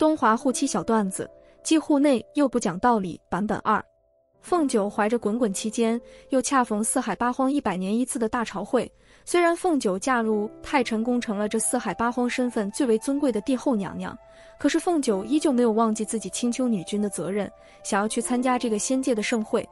东华护妻小段子，既户内又不讲道理版本2。凤九怀着滚滚期间，又恰逢四海八荒100年一次的大朝会。虽然凤九嫁入太晨宫，成了这四海八荒身份最为尊贵的帝后娘娘，可是凤九依旧没有忘记自己青丘女君的责任，想要去参加这个仙界的盛会。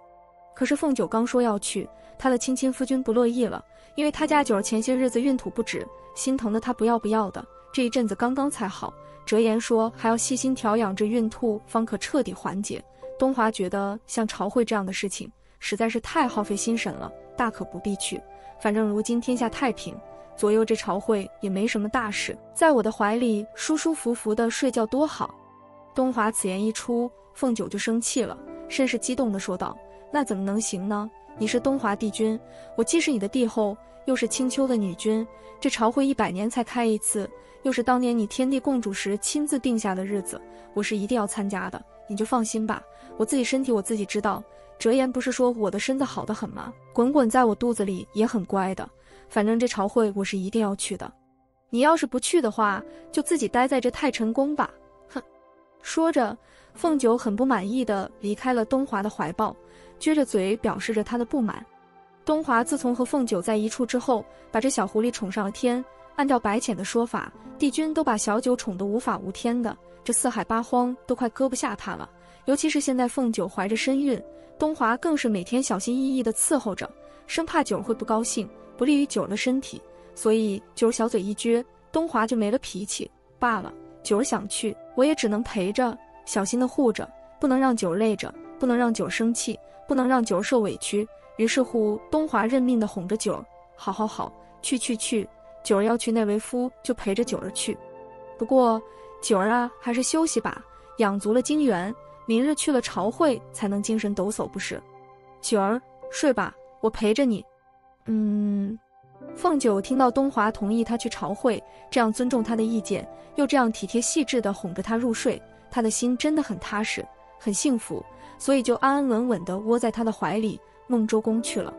可是凤九刚说要去，她的亲夫君不乐意了，因为他家九儿前些日子孕吐不止，心疼的他不要的，这一阵子刚刚才好，折言说还要细心调养着孕吐，方可彻底缓解。东华觉得像朝会这样的事情实在是太耗费心神了，大可不必去。反正如今天下太平，左右这朝会也没什么大事，在我的怀里舒舒服服的睡觉多好。东华此言一出，凤九就生气了，甚是激动地说道：那怎么能行呢？你是东华帝君，我既是你的帝后，又是青丘的女君，这朝会100年才开一次，又是当年你天地共主时亲自定下的日子，我是一定要参加的。你就放心吧，我自己身体我自己知道，折言不是说我的身子好得很吗？滚滚在我肚子里也很乖的，反正这朝会我是一定要去的。你要是不去的话，就自己待在这太晨宫吧。哼！说着，凤九很不满意地离开了东华的怀抱，撅着嘴表示着他的不满。东华自从和凤九在一处之后，把这小狐狸宠上了天。按照白浅的说法，帝君都把小九宠得无法无天的，这四海八荒都快搁不下他了。尤其是现在凤九怀着身孕，东华更是每天小心翼翼地伺候着，生怕九儿会不高兴，不利于九儿的身体。所以九儿小嘴一撅，东华就没了脾气。罢了，九儿想去，我也只能陪着，小心地护着，不能让九儿累着，不能让九儿生气，不能让九儿受委屈。于是乎，东华认命地哄着九儿：好，去，九儿要去那为夫，就陪着九儿去。不过九儿啊，还是休息吧，养足了精元，明日去了朝会才能精神抖擞，不是？九儿，睡吧，我陪着你。凤九听到东华同意他去朝会，这样尊重他的意见，又这样体贴细致地哄着他入睡，他的心真的很踏实，很幸福，所以就安安稳稳地窝在他的怀里，孟州宫去了。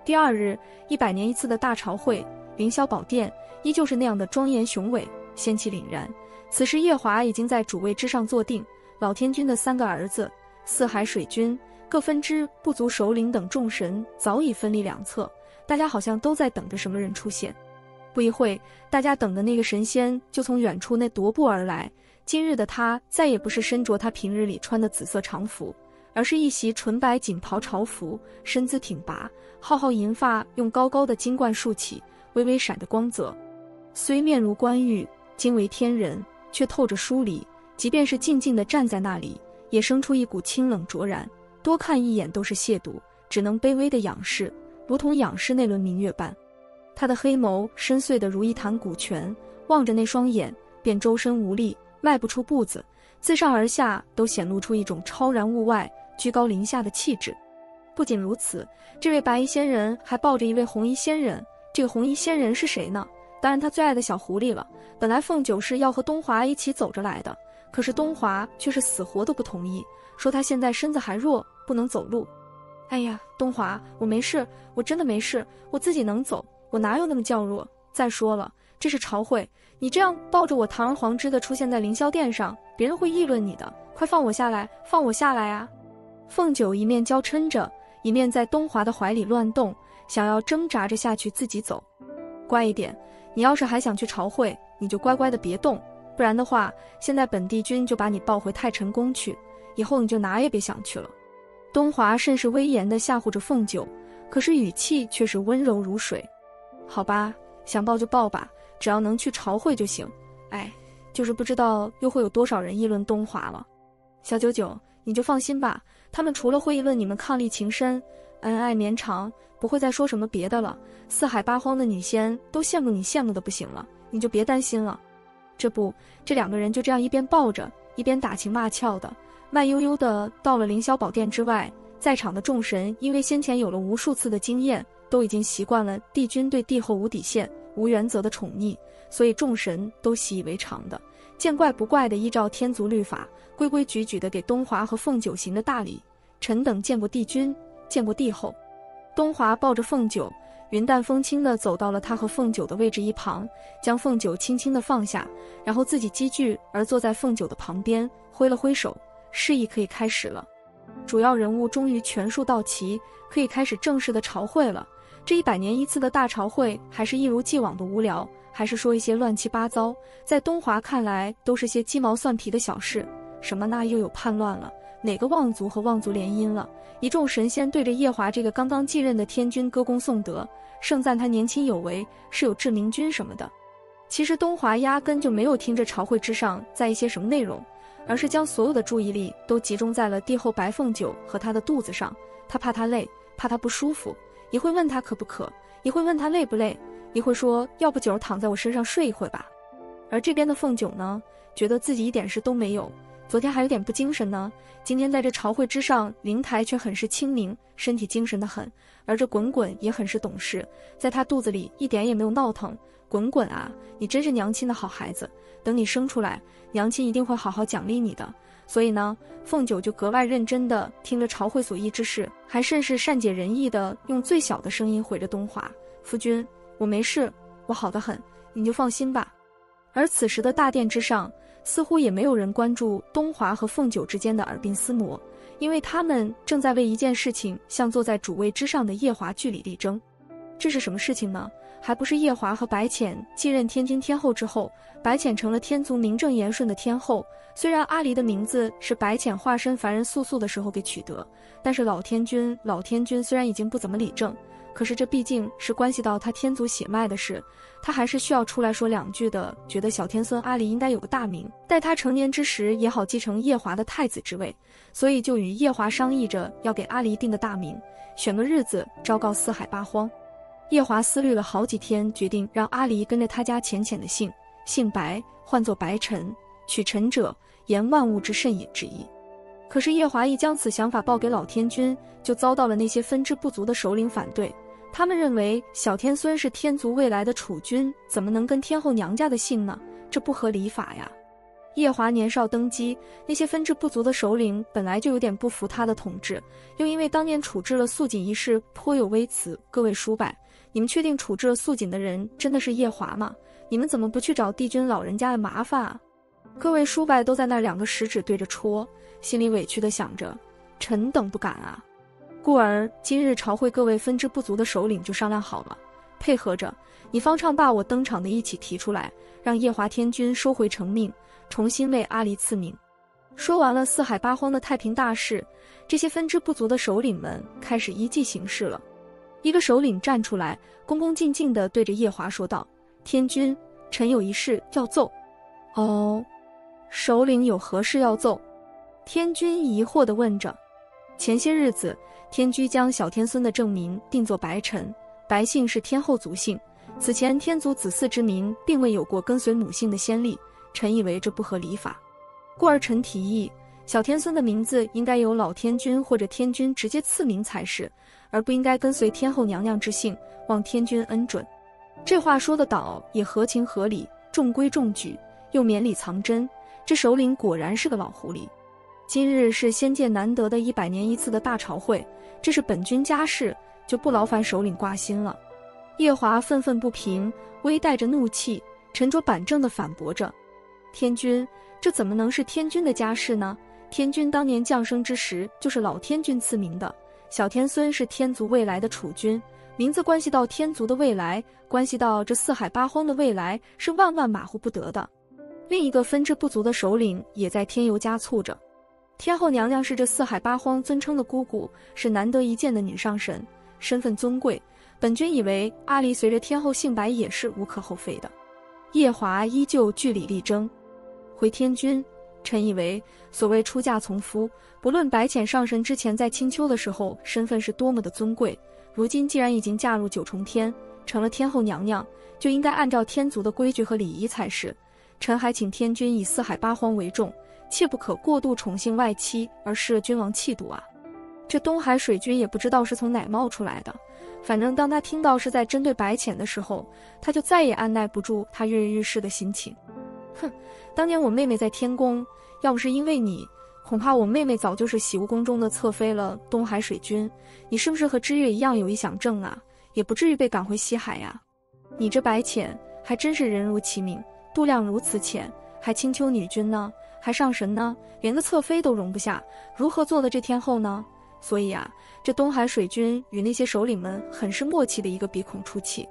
第二日，100年一次的大朝会，凌霄宝殿依旧是那样的庄严雄伟，仙气凛然。此时夜华已经在主位之上坐定，老天君的3个儿子四海水君各分支部族首领等众神早已分立两侧，大家好像都在等着什么人出现。不一会，大家等的那个神仙就从远处那踱步而来。今日的他再也不是身着他平日里穿的紫色长服，而是一袭纯白锦袍朝服，身姿挺拔，浩浩银发用高高的金冠束起，微微闪着光泽。虽面如冠玉，惊为天人，却透着疏离，即便是静静地站在那里，也生出一股清冷卓然，多看一眼都是亵渎，只能卑微地仰视，如同仰视那轮明月般。他的黑眸深邃得如一潭古泉，望着那双眼，便周身无力，迈不出步子，自上而下都显露出一种超然物外、居高临下的气质。不仅如此，这位白衣仙人还抱着一位红衣仙人。这个红衣仙人是谁呢？当然他最爱的小狐狸了。本来凤九是要和东华一起走着来的，可是东华却是死活都不同意，说他现在身子还弱，不能走路。哎呀，东华，我没事，我真的没事，我自己能走，我哪有那么较弱？再说了，这是朝会，你这样抱着我堂而皇之的出现在凌霄殿上，别人会议论你的，快放我下来，放我下来啊！凤九一面娇嗔着，一面在东华的怀里乱动，想要挣扎着下去自己走。乖一点，你要是还想去朝会，你就乖乖的别动，不然的话，现在本帝君就把你抱回太晨宫去，以后你就哪也别想去了。东华甚是威严地吓唬着凤九，可是语气却是温柔如水。好吧，想抱就抱吧，只要能去朝会就行。哎，就是不知道又会有多少人议论东华了。小九九，你就放心吧，他们除了会议论你们伉俪情深、恩爱绵长，不会再说什么别的了。四海八荒的女仙都羡慕你，羡慕的不行了，你就别担心了。这2个人就这样一边抱着，一边打情骂俏的，慢悠悠的到了凌霄宝殿之外。在场的众神因为先前有了无数次的经验，都已经习惯了帝君对帝后无底线、无原则的宠溺，所以众神都习以为常的，见怪不怪的依照天族律法，规规矩矩的给东华和凤九行的大礼。臣等见过帝君，见过帝后。东华抱着凤九，云淡风轻地走到了他和凤九的位置一旁，将凤九轻轻地放下，然后自己积聚而坐在凤九的旁边，挥了挥手，示意可以开始了。主要人物终于全数到齐，可以开始正式的朝会了。这100年一次的大朝会还是一如既往的无聊，还是说一些乱七八糟，在东华看来都是些鸡毛蒜皮的小事。什么那又有叛乱了，哪个望族和望族联姻了，一众神仙对着夜华这个刚刚继任的天君歌功颂德，盛赞他年轻有为，是有志明君什么的。其实东华压根就没有听着朝会之上在一些什么内容，而是将所有的注意力都集中在了帝后白凤九和他的肚子上。他怕他累，怕他不舒服，也会问他渴不渴，也会问他累不累，也会说要不九躺在我身上睡一会吧。而这边的凤九呢，觉得自己一点事都没有，昨天还有点不精神呢，今天在这朝会之上，灵台却很是清明，身体精神得很。而这滚滚也很是懂事，在他肚子里一点也没有闹腾。滚滚啊，你真是娘亲的好孩子，等你生出来，娘亲一定会好好奖励你的。所以呢，凤九就格外认真地听了朝会所议之事，还甚是善解人意地用最小的声音回着东华：夫君，我没事，我好得很，你就放心吧。而此时的大殿之上，似乎也没有人关注东华和凤九之间的耳鬓厮磨，因为他们正在为一件事情向坐在主位之上的夜华据理力争。这是什么事情呢？还不是夜华和白浅继任天君天后之后，白浅成了天族名正言顺的天后。虽然阿离的名字是白浅化身凡人素素的时候给取得，但是老天君虽然已经不怎么理政，可是这毕竟是关系到他天族血脉的事，他还是需要出来说两句的，觉得小天孙阿离应该有个大名，待他成年之时也好继承夜华的太子之位，所以就与夜华商议着要给阿离定个大名，选个日子昭告四海八荒。夜华思虑了好几天，决定让阿离跟着他家浅浅的姓白，唤作白尘，取尘者，言万物之甚也之意。可是夜华一将此想法报给老天君，就遭到了那些分支不足的首领反对。他们认为小天孙是天族未来的储君，怎么能跟天后娘家的姓呢？这不合礼法呀。夜华年少登基，那些分支不足的首领本来就有点不服他的统治，又因为当年处置了素锦一事颇有微词。各位叔伯，你们确定处置了素锦的人真的是夜华吗？你们怎么不去找帝君老人家的麻烦啊？各位叔伯都在那两个食指对着戳，心里委屈地想着，臣等不敢啊。故而今日朝会各位分支不足的首领就商量好了，配合着你方唱罢我登场的一起提出来，让夜华天君收回成命，重新为阿离赐名。说完了四海八荒的太平大事，这些分支不足的首领们开始依计行事了。一个首领站出来，恭恭敬敬地对着夜华说道：天君，臣有一事要奏。哦，首领有何事要奏？天君疑惑地问着。前些日子，天居将小天孙的正名定作白尘，白姓是天后族姓，此前天族子嗣之名并未有过跟随母姓的先例，臣以为这不合礼法，故而臣提议，小天孙的名字应该由老天君或者天君直接赐名才是，而不应该跟随天后娘娘之姓，望天君恩准。这话说得倒，也合情合理，中规中矩，又绵里藏针。这首领果然是个老狐狸。今日是仙界难得的100年一次的大朝会，这是本君家事，就不劳烦首领挂心了。夜华愤愤不平，微带着怒气，沉着板正地反驳着：天君，这怎么能是天君的家事呢？天君当年降生之时就是老天君赐名的，小天孙是天族未来的储君，名字关系到天族的未来，关系到这四海八荒的未来，是万万马虎不得的。另一个分支不足的首领也在添油加醋着：天后娘娘是这四海八荒尊称的姑姑，是难得一见的女上神，身份尊贵，本君以为阿离随着天后姓白也是无可厚非的。夜华依旧据理力争：回天君，臣以为所谓出嫁从夫，不论白浅上神之前在青丘的时候身份是多么的尊贵，如今既然已经嫁入九重天，成了天后娘娘，就应该按照天族的规矩和礼仪才是。臣还请天君以四海八荒为重，切不可过度宠幸外戚而失了君王气度啊。这东海水君也不知道是从哪冒出来的，反正当他听到是在针对白浅的时候，他就再也按耐不住他跃跃欲试的心情。哼，当年我妹妹在天宫，要不是因为你，恐怕我妹妹早就是洗梧宫中的侧妃了。东海水君，你是不是和知月一样有一想症啊？也不至于被赶回西海呀。你这白浅还真是人如其名，度量如此浅，还青丘女君呢，还上神呢，连个侧妃都容不下，如何做的这天后呢？所以啊，这东海水军与那些首领们很是默契的一个鼻孔出气。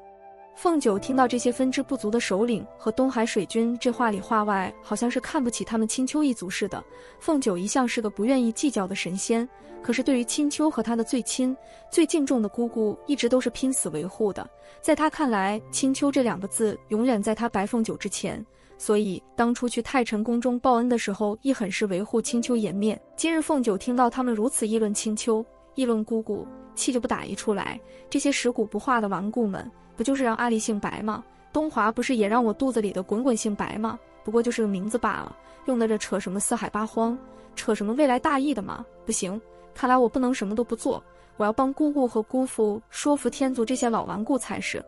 凤九听到这些分支不足的首领和东海水军这话里话外，好像是看不起他们青丘一族似的。凤九一向是个不愿意计较的神仙，可是对于青丘和他的最亲、最敬重的姑姑，一直都是拼死维护的。在他看来，青丘这两个字永远在他白凤九之前，所以当初去太晨宫中报恩的时候，亦很是维护青丘颜面。今日凤九听到他们如此议论青丘，议论姑姑，气就不打一处来。这些食古不化的顽固们，不就是让阿离姓白吗？东华不是也让我肚子里的滚滚姓白吗？不过就是个名字罢了，用得着扯什么四海八荒，扯什么未来大义的吗？不行，看来我不能什么都不做，我要帮姑姑和姑父说服天族这些老顽固才是。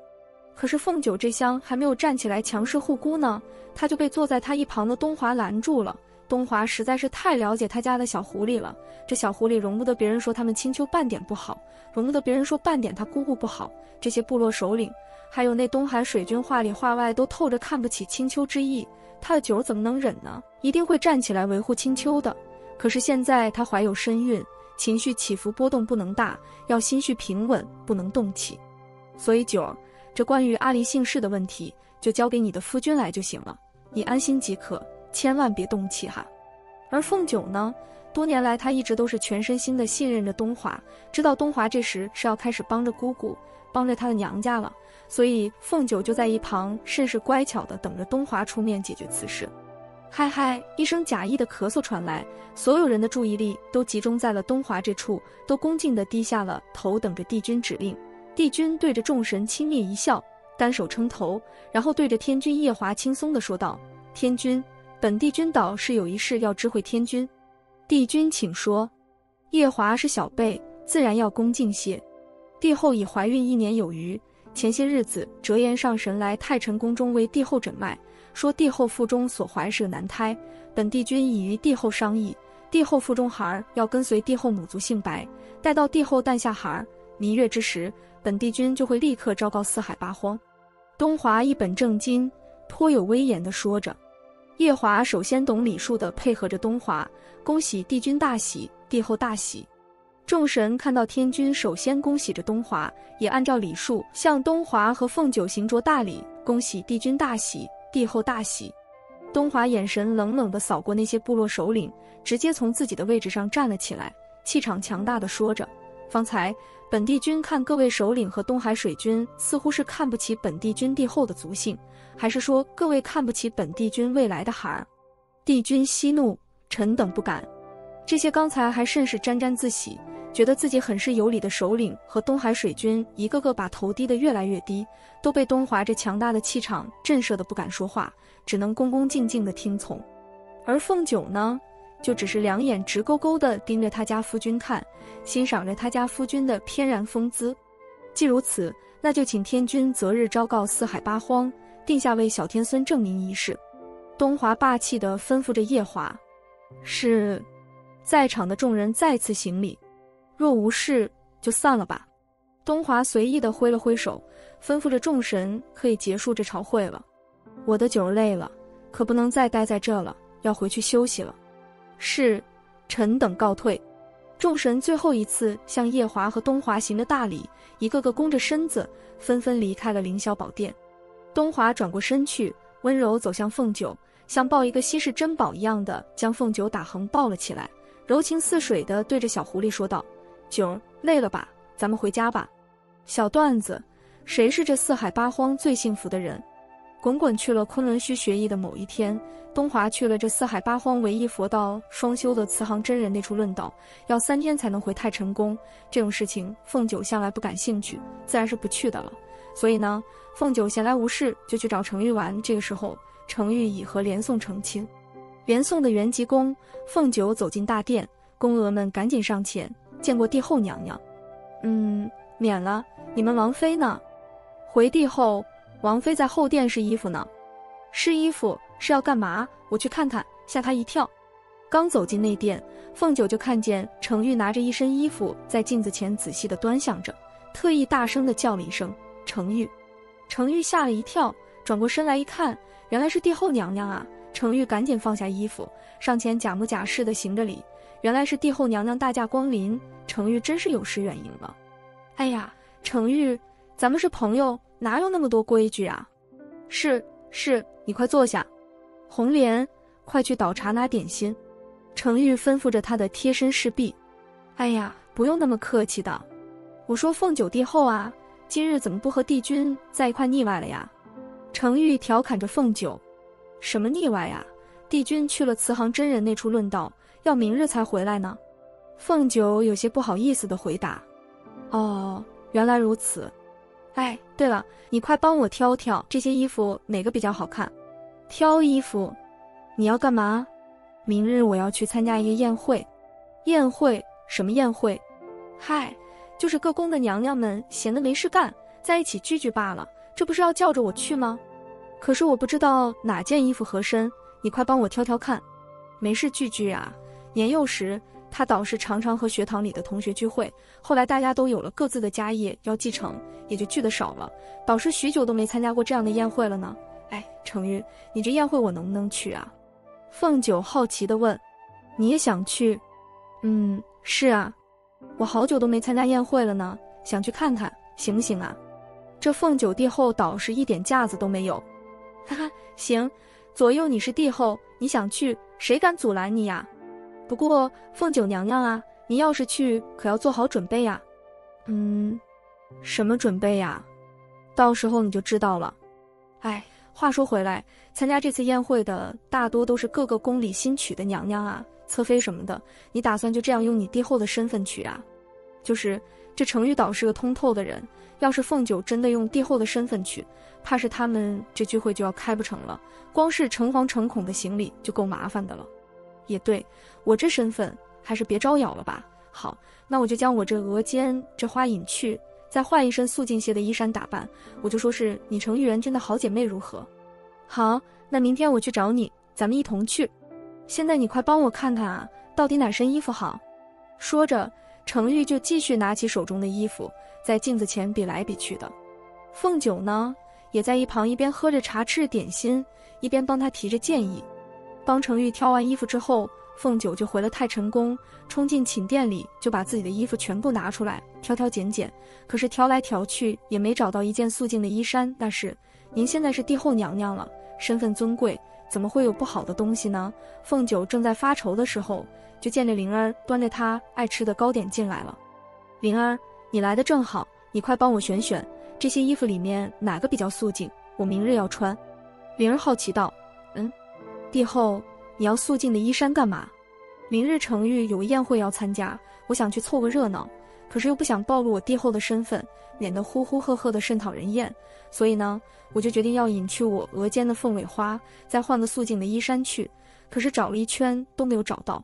可是凤九这厢还没有站起来强势护姑呢，他就被坐在他一旁的东华拦住了。东华实在是太了解他家的小狐狸了，这小狐狸容不得别人说他们青丘半点不好，容不得别人说半点他姑姑不好。这些部落首领还有那东海水军话里话外都透着看不起青丘之意，他的九怎么能忍呢？一定会站起来维护青丘的。可是现在他怀有身孕，情绪起伏波动不能大，要心绪平稳，不能动气。所以九，这关于阿离姓氏的问题就交给你的夫君来就行了，你安心即可，千万别动气哈。而凤九呢，多年来他一直都是全身心的信任着东华，知道东华这时是要开始帮着姑姑，帮着他的娘家了，所以凤九就在一旁甚是乖巧的等着东华出面解决此事。嗨嗨，一声假意的咳嗽传来，所有人的注意力都集中在了东华这处，都恭敬地低下了头，等着帝君指令。帝君对着众神轻蔑一笑，单手撑头，然后对着天君夜华轻松地说道：天君，本帝君倒是有一事要知会天君。帝君请说。夜华是小辈，自然要恭敬些。帝后已怀孕1年有余，前些日子折颜上神来太晨宫中为帝后诊脉，说帝后腹中所怀是个男胎，本帝君已与帝后商议，帝后腹中孩要跟随帝后母族姓白，待到帝后诞下孩弥月之时，本帝君就会立刻昭告四海八荒。东华一本正经，颇有威严地说着。夜华首先懂礼数地配合着东华，恭喜帝君大喜，帝后大喜。众神看到天君首先恭喜着东华，也按照礼数向东华和凤九行着大礼，恭喜帝君大喜，帝后大喜。东华眼神冷冷地扫过那些部落首领，直接从自己的位置上站了起来，气场强大地说着：方才本帝君看各位首领和东海水军似乎是看不起本帝君帝后的族姓，还是说各位看不起本帝君未来的孩儿？帝君息怒，臣等不敢。这些刚才还甚是沾沾自喜，觉得自己很是有理的首领和东海水军，一个个把头低得越来越低，都被东华这强大的气场震慑得不敢说话，只能恭恭敬敬地听从。而凤九呢，就只是两眼直勾勾地盯着他家夫君看，欣赏着他家夫君的翩然风姿。既如此，那就请天君择日昭告四海八荒，定下为小天孙证明仪式。东华霸气地吩咐着夜华。是。在场的众人再次行礼。若无事，就散了吧。东华随意地挥了挥手，吩咐着众神可以结束这朝会了。我的九累了，可不能再待在这了，要回去休息了。是，臣等告退。众神最后一次向夜华和东华行了大礼，一个个弓着身子，纷纷离开了凌霄宝殿。东华转过身去，温柔走向凤九，像抱一个稀世珍宝一样的将凤九打横抱了起来，柔情似水地对着小狐狸说道：九儿，累了吧，咱们回家吧。小段子，谁是这四海八荒最幸福的人？滚滚去了昆仑虚学艺的某一天，东华去了这四海八荒唯一佛道双修的慈航真人那处论道，要3天才能回太晨宫。这种事情凤九向来不感兴趣，自然是不去的了。所以呢，凤九闲来无事就去找程昱玩。这个时候，程昱已和连宋成亲。连宋的元吉宫，凤九走进大殿，宫娥们赶紧上前见过帝后娘娘。免了，你们王妃呢？回帝后，王妃在后殿试衣服呢。试衣服是要干嘛？我去看看，吓她一跳。刚走进内殿，凤九就看见程昱拿着一身衣服在镜子前仔细地端详着，特意大声地叫了一声程昱。程昱吓了一跳，转过身来一看，原来是帝后娘娘啊！程昱赶紧放下衣服，上前假模假式地行着礼。原来是帝后娘娘大驾光临，程昱真是有失远迎了。哎呀，程昱，咱们是朋友，哪有那么多规矩啊？是，你快坐下。红莲，快去倒茶拿点心。程昱吩咐着他的贴身侍婢。哎呀，不用那么客气的。我说凤九帝后啊，今日怎么不和帝君在一块腻歪了呀？程昱调侃着凤九。什么腻歪呀？帝君去了慈航真人那处论道，要明日才回来呢。凤九有些不好意思地回答。哦，原来如此。哎，对了，你快帮我挑挑这些衣服哪个比较好看。挑衣服？你要干嘛？明日我要去参加一个宴会。宴会？什么宴会？嗨，就是各宫的娘娘们闲得没事干，在一起聚聚罢了，这不是要叫着我去吗？可是我不知道哪件衣服合身，你快帮我挑挑看。没事聚聚啊，年幼时他倒是常常和学堂里的同学聚会，后来大家都有了各自的家业要继承，也就聚得少了，导师许久都没参加过这样的宴会了呢。哎，程昱，你这宴会我能不能去啊？凤九好奇地问。你也想去？是啊，我好久都没参加宴会了呢，想去看看，行不行啊？这凤九帝后倒是一点架子都没有。哈哈，行，左右你是帝后，你想去，谁敢阻拦你呀？不过凤九娘娘啊，你要是去，可要做好准备呀。什么准备呀？到时候你就知道了。哎，话说回来，参加这次宴会的大多都是各个宫里新娶的娘娘啊，侧妃什么的，你打算就这样用你帝后的身份去啊？就是这程昱倒是个通透的人，要是凤九真的用帝后的身份去，怕是他们这聚会就要开不成了，光是诚惶诚恐的行礼就够麻烦的了。也对，我这身份还是别招摇了吧。好，那我就将我这额间这花隐去，再换一身素净些的衣衫打扮，我就说是你程昱元君的好姐妹如何？好，那明天我去找你，咱们一同去。现在你快帮我看看啊，到底哪身衣服好？说着，程昱就继续拿起手中的衣服，在镜子前比来比去的。凤九呢，也在一旁一边喝着茶吃着点心，一边帮他提着建议。帮程昱挑完衣服之后，凤九就回了太晨宫，冲进寝殿里就把自己的衣服全部拿出来挑挑拣拣，可是挑来挑去也没找到一件素净的衣衫。但是您现在是帝后娘娘了，身份尊贵，怎么会有不好的东西呢？凤九正在发愁的时候，就见着灵儿端着她爱吃的糕点进来了。灵儿，你来的正好，你快帮我选选这些衣服里面哪个比较素净，我明日要穿。灵儿好奇道。帝后，你要素净的衣衫干嘛？明日程昱有宴会要参加，我想去凑个热闹，可是又不想暴露我帝后的身份，免得呼呼喝喝的甚讨人厌，所以呢，我就决定要隐去我额间的凤尾花，再换个素净的衣衫去，可是找了一圈都没有找到。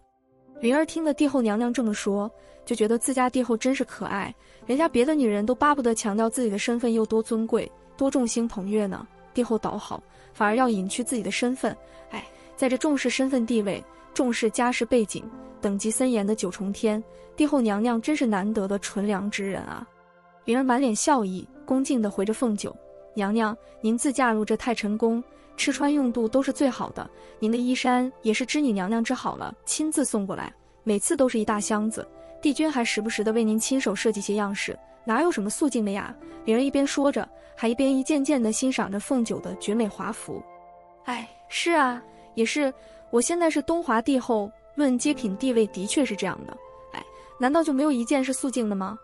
灵儿听了帝后娘娘这么说，就觉得自家帝后真是可爱，人家别的女人都巴不得强调自己的身份又多尊贵，多众星捧月呢，帝后倒好，反而要隐去自己的身份。哎，在这重视身份地位、重视家世背景、等级森严的九重天，帝后娘娘真是难得的纯良之人啊。灵儿满脸笑意，恭敬地回着凤九：娘娘，您自嫁入这太晨宫，吃穿用度都是最好的，您的衣衫也是知你娘娘之好了，亲自送过来，每次都是一大箱子，帝君还时不时地为您亲手设计些样式，哪有什么素净的呀？灵儿一边说着，还一边一件件地欣赏着凤九的绝美华服。哎，是啊，也是，我现在是东华帝后，论阶品地位的确是这样的。哎，难道就没有一件是素净的吗？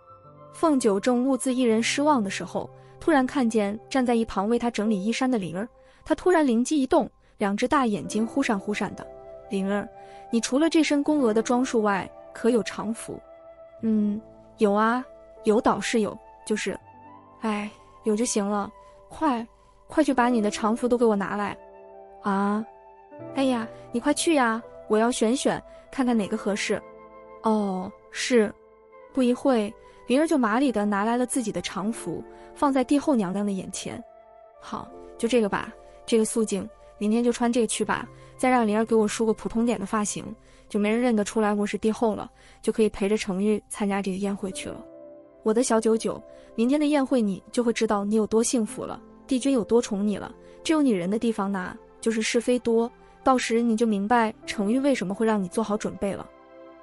凤九正兀自一人失望的时候，突然看见站在一旁为他整理衣衫的灵儿，他突然灵机一动，两只大眼睛忽闪忽闪的。灵儿，你除了这身宫娥的装束外，可有常服？有啊，有倒是有，就是，哎，有就行了，快去把你的常服都给我拿来。啊，哎呀，你快去呀，我要选选，看看哪个合适。哦，是。不一会，灵儿就麻利地拿来了自己的常服，放在帝后娘娘的眼前。好，就这个吧，这个素净，明天就穿这个去吧，再让灵儿给我梳个普通点的发型，就没人认得出来我是帝后了，就可以陪着程昱参加这个宴会去了。我的小九九，明天的宴会你就会知道你有多幸福了，帝君有多宠你了。这有你人的地方呢，就是是非多，到时你就明白程昱为什么会让你做好准备了。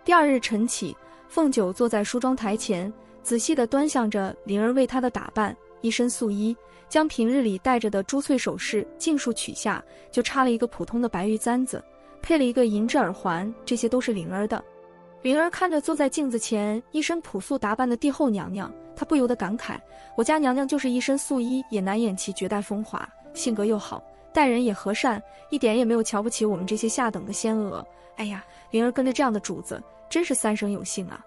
第二日晨起，凤九坐在梳妆台前，仔细地端详着灵儿为她的打扮，一身素衣，将平日里戴着的珠翠首饰尽数取下，就插了一个普通的白玉簪子，配了一个银质耳环，这些都是灵儿的。灵儿看着坐在镜子前一身朴素打扮的帝后娘娘，她不由得感慨，我家娘娘就是一身素衣也难掩其绝代风华，性格又好，待人也和善，一点也没有瞧不起我们这些下等的仙娥。哎呀，灵儿跟着这样的主子真是三生有幸啊。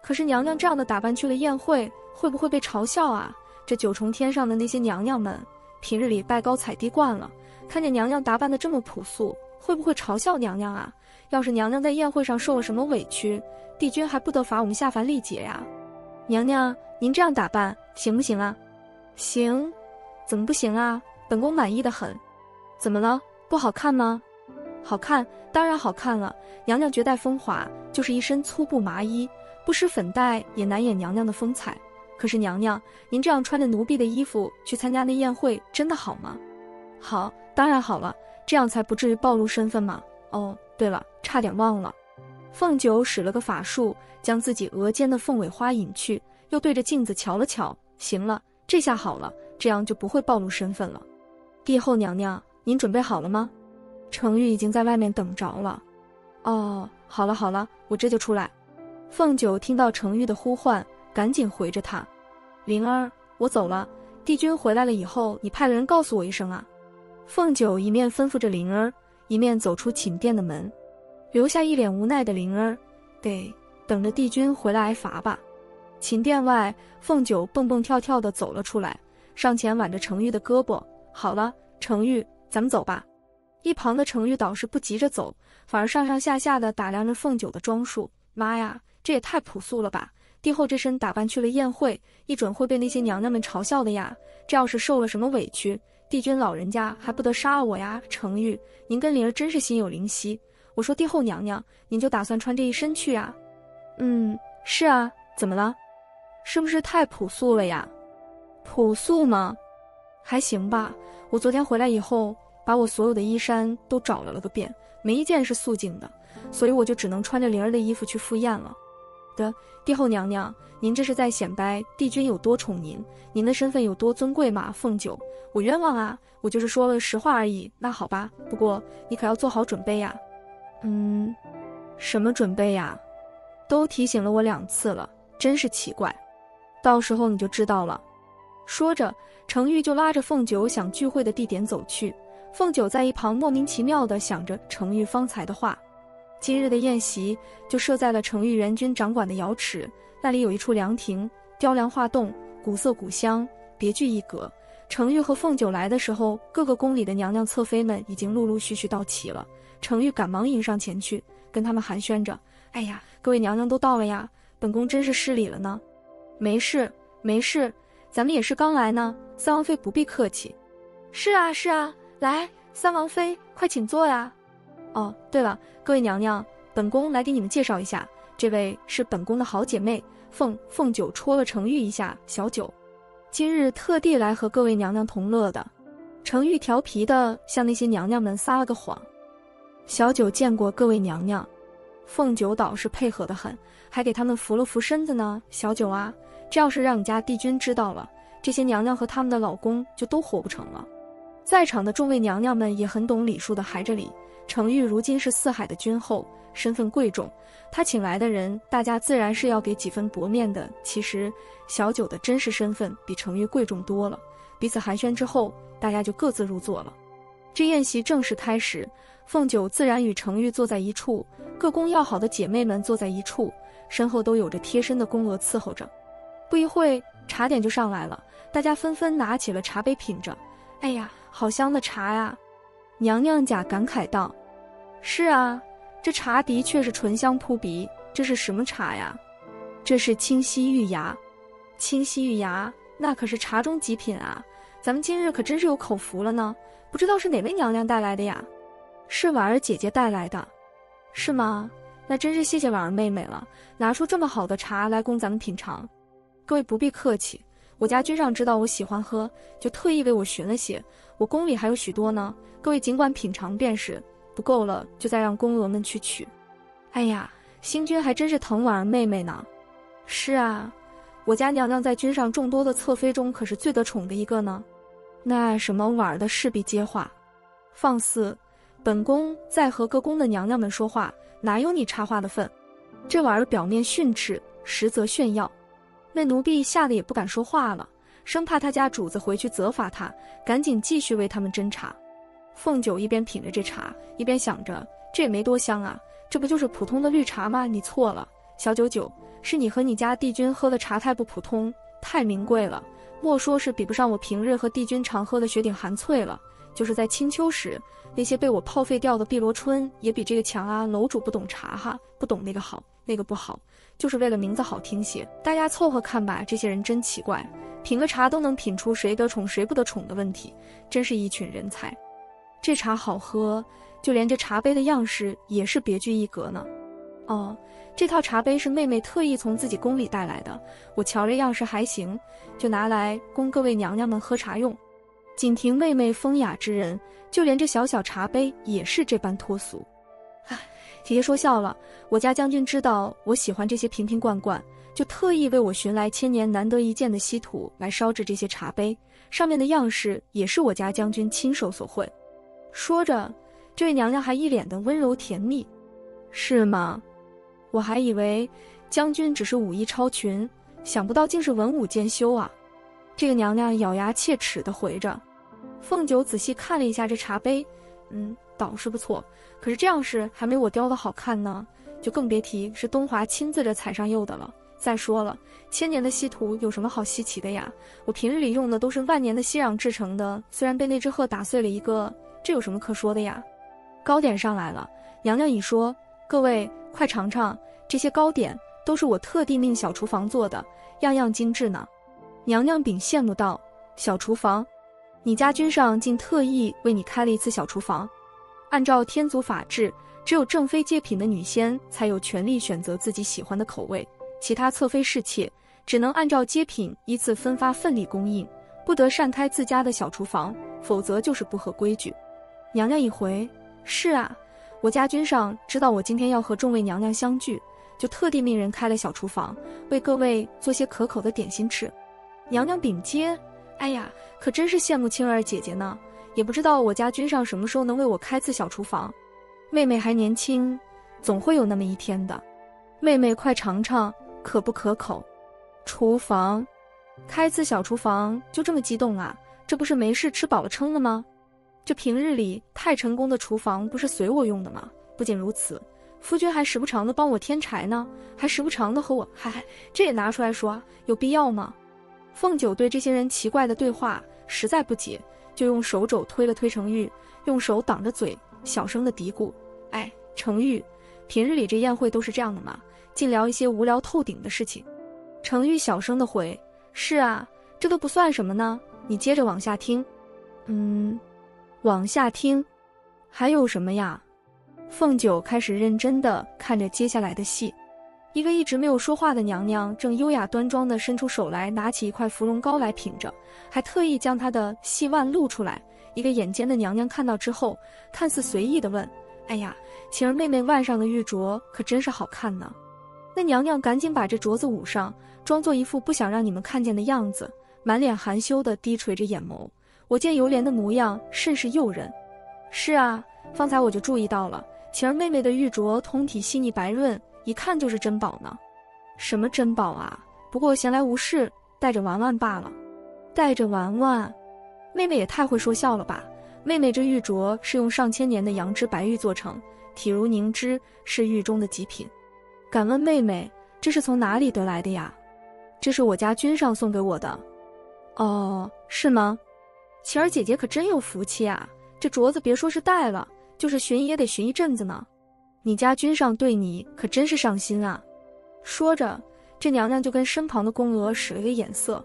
可是娘娘这样的打扮去了宴会，会不会被嘲笑啊？这九重天上的那些娘娘们平日里拜高踩低惯了，看见娘娘打扮得这么朴素，会不会嘲笑娘娘啊？要是娘娘在宴会上受了什么委屈，帝君还不得罚我们下凡历劫呀？娘娘，您这样打扮行不行啊？行。怎么不行啊？本宫满意的很。怎么了？不好看吗？好看，当然好看了。娘娘绝代风华，就是一身粗布麻衣，不施粉黛也难掩娘娘的风采。可是娘娘，您这样穿着奴婢的衣服去参加那宴会，真的好吗？好，当然好了，这样才不至于暴露身份嘛。哦，对了，差点忘了。凤九使了个法术，将自己额间的凤尾花引去，又对着镜子瞧了瞧。行了，这下好了，这样就不会暴露身份了。帝后娘娘，您准备好了吗？程昱已经在外面等着了。哦，好了好了，我这就出来。凤九听到程昱的呼唤，赶紧回着他。灵儿，我走了，帝君回来了以后，你派了人告诉我一声啊。凤九一面吩咐着灵儿，一面走出寝殿的门，留下一脸无奈的灵儿，得等着帝君回来挨罚吧。寝殿外，凤九蹦蹦跳跳地走了出来，上前挽着程昱的胳膊。好了，程昱，咱们走吧。一旁的程昱倒是不急着走，反而上上下下地打量着凤九的装束。妈呀，这也太朴素了吧！帝后这身打扮去了宴会，一准会被那些娘娘们嘲笑的呀。这要是受了什么委屈，帝君老人家还不得杀了我呀！程昱，您跟灵儿真是心有灵犀。我说帝后娘娘，您就打算穿这一身去啊？是啊，怎么了？是不是太朴素了呀？朴素吗？还行吧，我昨天回来以后，把我所有的衣衫都找了个遍，没一件是素净的，所以我就只能穿着灵儿的衣服去赴宴了。帝后娘娘，您这是在显摆帝君有多宠您，您的身份有多尊贵吗？凤九，我冤枉啊，我就是说了实话而已。那好吧，不过你可要做好准备呀。什么准备呀？都提醒了我2次了，真是奇怪。到时候你就知道了。说着，程昱就拉着凤九向聚会的地点走去。凤九在一旁莫名其妙地想着程昱方才的话。今日的宴席就设在了程昱元君掌管的瑶池，那里有一处凉亭，雕梁画栋，古色古香，别具一格。程昱和凤九来的时候，各个宫里的娘娘侧妃们已经陆陆续续到齐了。程昱赶忙迎上前去，跟他们寒暄着：“哎呀，各位娘娘都到了呀，本宫真是失礼了呢。”没事没事，咱们也是刚来呢，三王妃不必客气。是啊是啊，来，三王妃快请坐呀。哦，对了，各位娘娘，本宫来给你们介绍一下，这位是本宫的好姐妹凤九戳了程昱一下，小九，今日特地来和各位娘娘同乐的。程昱调皮地向那些娘娘们撒了个谎。小九见过各位娘娘。凤九倒是配合得很，还给他们扶了扶身子呢。小九啊，这要是让你家帝君知道了，这些娘娘和他们的老公就都活不成了。在场的众位娘娘们也很懂礼数的还着礼。程昱如今是四海的君后，身份贵重，他请来的人，大家自然是要给几分薄面的。其实小九的真实身份比程昱贵重多了。彼此寒暄之后，大家就各自入座了。这宴席正式开始，凤九自然与程昱坐在一处，各宫要好的姐妹们坐在一处，身后都有着贴身的宫娥伺候着。不一会，茶点就上来了，大家纷纷拿起了茶杯品着。哎呀，好香的茶呀！娘娘家感慨道。是啊，这茶的确是醇香扑鼻。这是什么茶呀？这是清溪玉芽。清溪玉芽，那可是茶中极品啊！咱们今日可真是有口福了呢。不知道是哪位娘娘带来的呀？是婉儿姐姐带来的。是吗？那真是谢谢婉儿妹妹了，拿出这么好的茶来供咱们品尝。各位不必客气，我家君上知道我喜欢喝，就特意为我寻了些，我宫里还有许多呢，各位尽管品尝便是，不够了就再让宫娥们去取。哎呀，星君还真是疼婉儿妹妹呢。是啊，我家娘娘在君上众多的侧妃中可是最得宠的一个呢。那什么婉儿的势必接话，放肆，本宫在和各宫的娘娘们说话，哪有你插话的份？这婉儿表面训斥，实则炫耀。那奴婢吓得也不敢说话了，生怕他家主子回去责罚他，赶紧继续为他们斟茶。凤九一边品着这茶，一边想着，这也没多香啊，这不就是普通的绿茶吗？你错了，小九九，是你和你家帝君喝的茶太不普通，太名贵了，莫说是比不上我平日和帝君常喝的雪顶寒翠了，就是在清秋时，那些被我泡废掉的碧螺春也比这个强啊。楼主不懂茶哈，不懂那个好，那个不好，就是为了名字好听些，大家凑合看吧。这些人真奇怪，品个茶都能品出谁得宠谁不得宠的问题，真是一群人才。这茶好喝，就连这茶杯的样式也是别具一格呢。哦，这套茶杯是妹妹特意从自己宫里带来的，我瞧这样式还行，就拿来供各位娘娘们喝茶用。仅凭妹妹风雅之人，就连这小小茶杯也是这般脱俗。唉，姐姐说笑了，我家将军知道我喜欢这些瓶瓶罐罐，就特意为我寻来千年难得一见的稀土来烧制这些茶杯，上面的样式也是我家将军亲手所绘。说着，这位娘娘还一脸的温柔甜蜜。是吗？我还以为将军只是武艺超群，想不到竟是文武兼修啊。这个娘娘咬牙切齿地回着。凤九仔细看了一下这茶杯，倒是不错，可是这样式还没我雕的好看呢，就更别提是东华亲自这踩上釉的了。再说了，千年的稀土有什么好稀奇的呀？我平日里用的都是万年的锡壤制成的，虽然被那只鹤打碎了一个，这有什么可说的呀？糕点上来了，娘娘已说，各位快尝尝，这些糕点都是我特地命小厨房做的，样样精致呢。娘娘屏羡慕道，小厨房？你家君上竟特意为你开了一次小厨房？按照天族法制，只有正妃阶品的女仙才有权利选择自己喜欢的口味，其他侧妃侍妾只能按照阶品依次分发份例供应，不得擅开自家的小厨房，否则就是不合规矩。娘娘一回，是啊，我家君上知道我今天要和众位娘娘相聚，就特地命人开了小厨房，为各位做些可口的点心吃。娘娘禀接，哎呀，可真是羡慕青儿姐姐呢，也不知道我家君上什么时候能为我开次小厨房。妹妹还年轻，总会有那么一天的。妹妹快尝尝，可不可口？厨房，开次小厨房就这么激动啊？这不是没事吃饱了撑了吗？这平日里太晨宫的厨房不是随我用的吗？不仅如此，夫君还时不常的帮我添柴呢，还时不常的和我，这也拿出来说，有必要吗？凤九对这些人奇怪的对话实在不解，就用手肘推了推程昱，用手挡着嘴，小声的嘀咕，程昱，平日里这宴会都是这样的嘛，尽聊一些无聊透顶的事情。程昱小声的回，是啊，这都不算什么呢，你接着往下听。往下听，还有什么呀？凤九开始认真地看着接下来的戏。一个一直没有说话的娘娘正优雅端庄地伸出手来，拿起一块芙蓉糕来品着，还特意将她的细腕露出来。一个眼尖的娘娘看到之后，看似随意地问，哎呀，晴儿妹妹腕上的玉镯可真是好看呢。那娘娘赶紧把这镯子捂上，装作一副不想让你们看见的样子，满脸含羞地低垂着眼眸，我见犹怜的模样甚是诱人。是啊，方才我就注意到了，晴儿妹妹的玉镯通体细腻白润，一看就是珍宝呢。什么珍宝啊？不过闲来无事，带着玩玩罢了。带着玩玩？妹妹也太会说笑了吧。妹妹这玉镯是用上千年的羊脂白玉做成，体如凝脂，是玉中的极品。敢问妹妹，这是从哪里得来的呀？这是我家君上送给我的。哦，是吗？晴儿姐姐可真有福气啊，这镯子别说是戴了，就是寻也得寻一阵子呢。你家君上对你可真是上心啊。说着，这娘娘就跟身旁的宫娥使了个眼色。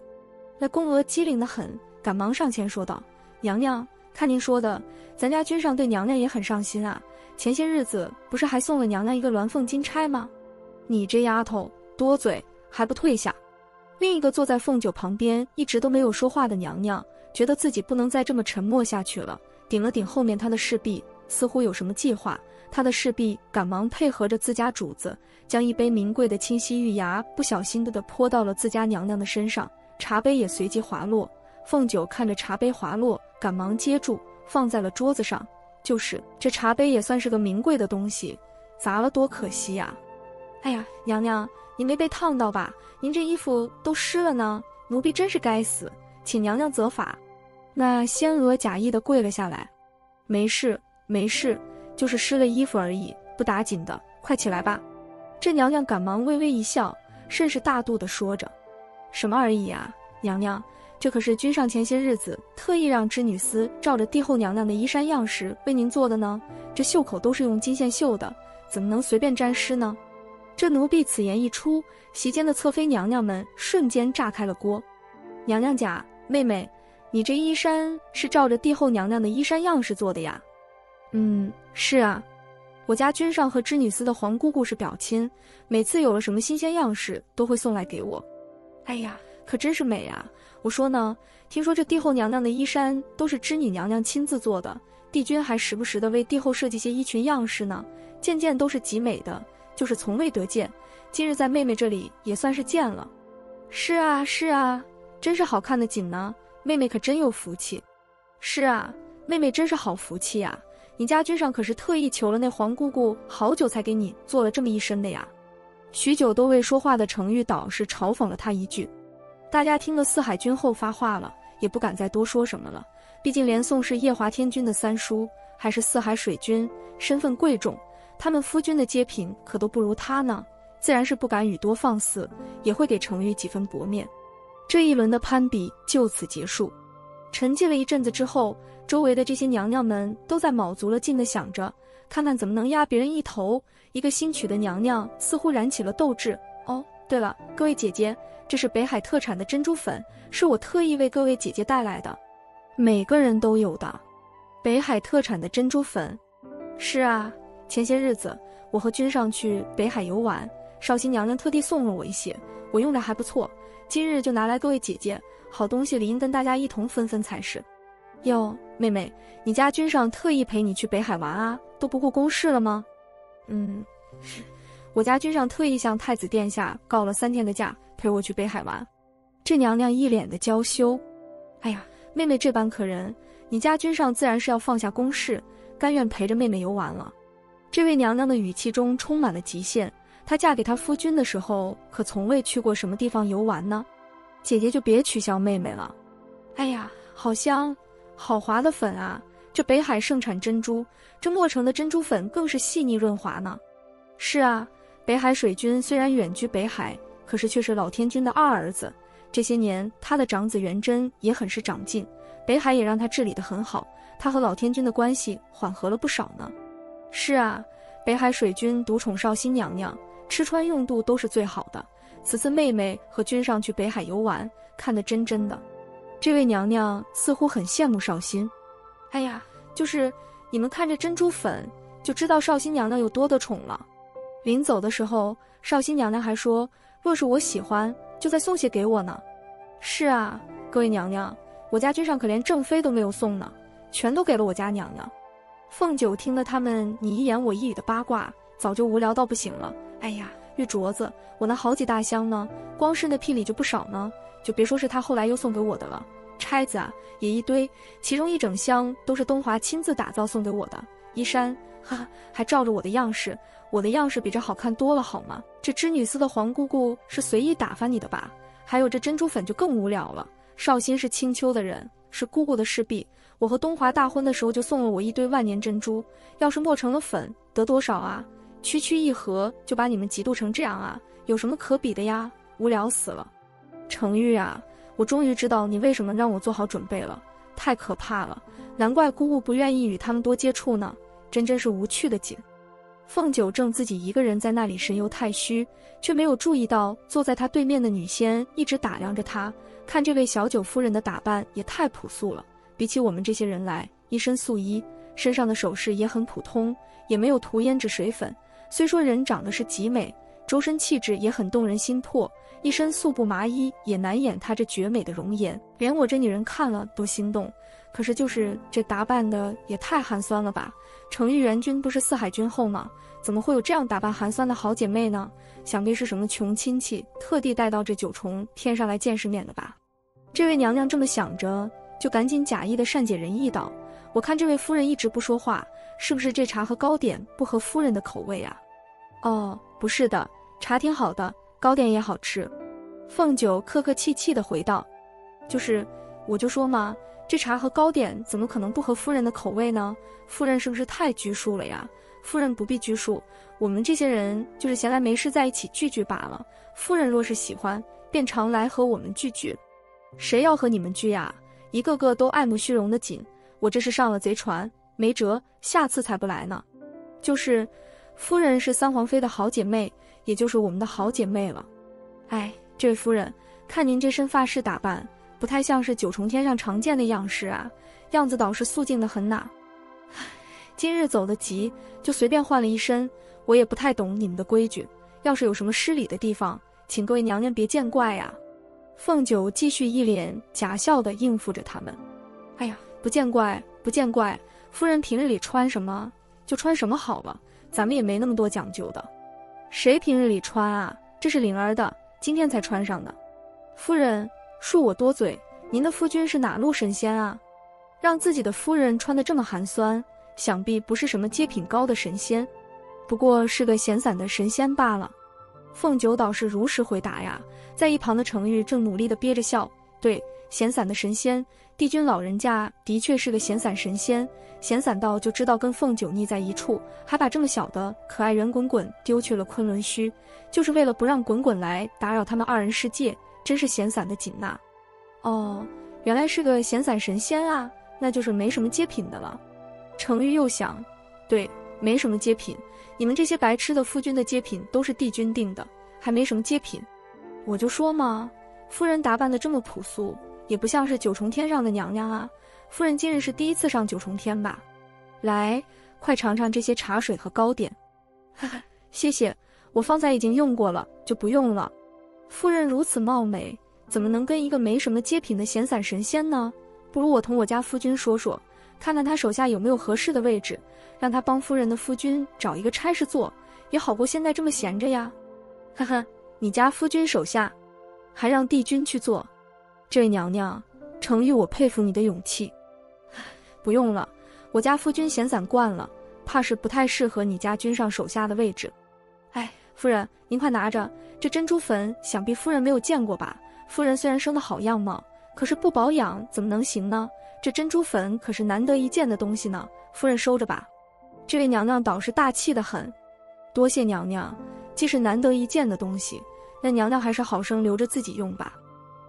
那宫娥机灵得很，赶忙上前说道，娘娘，看您说的，咱家君上对娘娘也很上心啊，前些日子不是还送了娘娘一个鸾凤金钗吗？你这丫头多嘴，还不退下？另一个坐在凤九旁边一直都没有说话的娘娘，觉得自己不能再这么沉默下去了，顶了顶后面她的侍婢，似乎有什么计划。她的侍婢赶忙配合着自家主子，将一杯名贵的清溪玉芽不小心地泼到了自家娘娘的身上，茶杯也随即滑落。凤九看着茶杯滑落，赶忙接住，放在了桌子上。就是这茶杯也算是个名贵的东西，砸了多可惜呀！哎呀，娘娘，您没被烫到吧？您这衣服都湿了呢，奴婢真是该死，请娘娘责罚。那仙娥假意的跪了下来，没事没事，就是湿了衣服而已，不打紧的，快起来吧。这娘娘赶忙微微一笑，甚是大度地说着：什么而已啊，娘娘，这可是君上前些日子特意让织女司照着帝后娘娘的衣衫样式为您做的呢，这袖口都是用金线绣的，怎么能随便沾湿呢？这奴婢此言一出，席间的侧妃娘娘们瞬间炸开了锅。娘娘家，妹妹，你这衣衫是照着帝后娘娘的衣衫样式做的呀？是啊，我家君上和织女司的皇姑姑是表亲，每次有了什么新鲜样式都会送来给我。哎呀，可真是美啊！我说呢，听说这帝后娘娘的衣衫都是织女娘娘亲自做的，帝君还时不时的为帝后设计些衣裙样式呢，件件都是极美的，就是从未得见，今日在妹妹这里也算是见了。是啊是啊，真是好看的紧呢，妹妹可真有福气。是啊，妹妹真是好福气呀，你家君上可是特意求了那皇姑姑好久才给你做了这么一身的呀。许久都未说话的程昱导是嘲讽了他一句。大家听了四海君后发话了，也不敢再多说什么了，毕竟连宋氏夜华天君的三叔还是四海水君，身份贵重，他们夫君的阶品可都不如他呢，自然是不敢语多放肆，也会给程昱几分薄面。这一轮的攀比就此结束。沉寂了一阵子之后，周围的这些娘娘们都在卯足了劲地想着，看看怎么能压别人一头。一个新娶的娘娘似乎燃起了斗志。哦，对了，各位姐姐，这是北海特产的珍珠粉，是我特意为各位姐姐带来的，每个人都有的。北海特产的珍珠粉？是啊，前些日子我和君上去北海游玩，绍兴娘娘特地送了我一些，我用着还不错，今日就拿来各位姐姐，好东西理应跟大家一同分分才是。哟，妹妹，你家君上特意陪你去北海玩啊，都不顾公事了吗？我家君上特意向太子殿下告了3天的假，陪我去北海玩。这娘娘一脸的娇羞。哎呀，妹妹这般可人，你家君上自然是要放下公事，甘愿陪着妹妹游玩了。这位娘娘的语气中充满了极限，她嫁给她夫君的时候可从未去过什么地方游玩呢。姐姐就别取笑妹妹了。哎呀，好香好滑的粉啊，这北海盛产珍珠，这磨成的珍珠粉更是细腻润滑呢。是啊，北海水君虽然远居北海，可是却是老天君的二儿子，这些年他的长子元贞也很是长进，北海也让他治理得很好，他和老天君的关系缓和了不少呢。是啊，北海水君独宠绍兴娘娘，吃穿用度都是最好的，此次妹妹和君上去北海游玩，看得真的。这位娘娘似乎很羡慕绍兴。哎呀，就是你们看这珍珠粉就知道绍兴娘娘有多得宠了。临走的时候，绍兴娘娘还说，若是我喜欢，就再送些给我呢。是啊，各位娘娘，我家君上可连正妃都没有送呢，全都给了我家娘娘。凤九听了他们你一言我一语的八卦，早就无聊到不行了。哎呀，玉镯子，我那好几大箱呢，光是那聘礼就不少呢，就别说是他后来又送给我的了。钗子啊，也一堆，其中一整箱都是东华亲自打造送给我的。衣衫，还照着我的样式，我的样式比这好看多了好吗？这织女司的皇姑姑是随意打发你的吧？还有这珍珠粉就更无聊了。绍兴是青丘的人，是姑姑的侍婢，我和东华大婚的时候就送了我一堆万年珍珠，要是磨成了粉，得多少啊？区区一盒就把你们嫉妒成这样啊？有什么可比的呀？无聊死了。程昱啊，我终于知道你为什么让我做好准备了，太可怕了，难怪姑姑不愿意与他们多接触呢，真是无趣的紧。凤九正自己一个人在那里神游太虚，却没有注意到坐在他对面的女仙一直打量着他，看这位小九夫人的打扮也太朴素了，比起我们这些人来，一身素衣，身上的首饰也很普通，也没有涂胭脂水粉，虽说人长得是极美，周身气质也很动人心魄，一身素布麻衣也难掩她这绝美的容颜，连我这女人看了都心动。可是就是这打扮的也太寒酸了吧？程昱援军不是四海君后吗？怎么会有这样打扮寒酸的好姐妹呢？想必是什么穷亲戚特地带到这九重天上来见世面的吧。这位娘娘这么想着，就赶紧假意的善解人意道：我看这位夫人一直不说话，是不是这茶和糕点不合夫人的口味啊？哦，不是的，茶挺好的，糕点也好吃。凤九客客气气地回道：我就说嘛，这茶和糕点怎么可能不合夫人的口味呢？夫人是不是太拘束了呀？夫人不必拘束，我们这些人就是闲来没事在一起聚聚罢了。夫人若是喜欢，便常来和我们聚聚。谁要和你们聚呀？一个个都爱慕虚荣的紧，我这是上了贼船，没辙，下次才不来呢。夫人是三皇妃的好姐妹，也就是我们的好姐妹了。哎，这位夫人，看您这身发饰打扮，不太像是九重天上常见的样式啊，样子倒是素净的很哪。今日走得急，就随便换了一身，我也不太懂你们的规矩，要是有什么失礼的地方，请各位娘娘别见怪呀。凤九继续一脸假笑地应付着他们。哎呀，不见怪，不见怪，夫人平日里穿什么就穿什么好了，咱们也没那么多讲究的。谁平日里穿啊？这是灵儿的，今天才穿上的。夫人，恕我多嘴，您的夫君是哪路神仙啊？让自己的夫人穿得这么寒酸，想必不是什么阶品高的神仙，不过是个闲散的神仙罢了。凤九倒是如实回答呀，在一旁的程昱正努力地憋着笑。对，闲散的神仙，帝君老人家的确是个闲散神仙，闲散到就知道跟凤九腻在一处，还把这么小的可爱人滚滚丢去了昆仑虚，就是为了不让滚滚来打扰他们二人世界，真是闲散的紧呐。哦，原来是个闲散神仙啊，那就是没什么阶品的了。程昱又想，对，没什么阶品，你们这些白痴的夫君的阶品都是帝君定的，还没什么阶品。我就说嘛，夫人打扮得这么朴素，也不像是九重天上的娘娘啊。夫人今日是第一次上九重天吧？来，快尝尝这些茶水和糕点。哈哈，谢谢，我方才已经用过了，就不用了。夫人如此貌美，怎么能跟一个没什么阶品的闲散神仙呢？不如我同我家夫君说说，看看他手下有没有合适的位置，让他帮夫人的夫君找一个差事做，也好过现在这么闲着呀。呵呵，你家夫君手下还让帝君去做？这位娘娘，程昱我佩服你的勇气。不用了，我家夫君闲散惯了，怕是不太适合你家君上手下的位置。哎，夫人您快拿着，这珍珠粉想必夫人没有见过吧？夫人虽然生得好样貌，可是不保养怎么能行呢？这珍珠粉可是难得一见的东西呢，夫人收着吧。这位娘娘倒是大气得很。多谢娘娘，既是难得一见的东西，那娘娘还是好生留着自己用吧。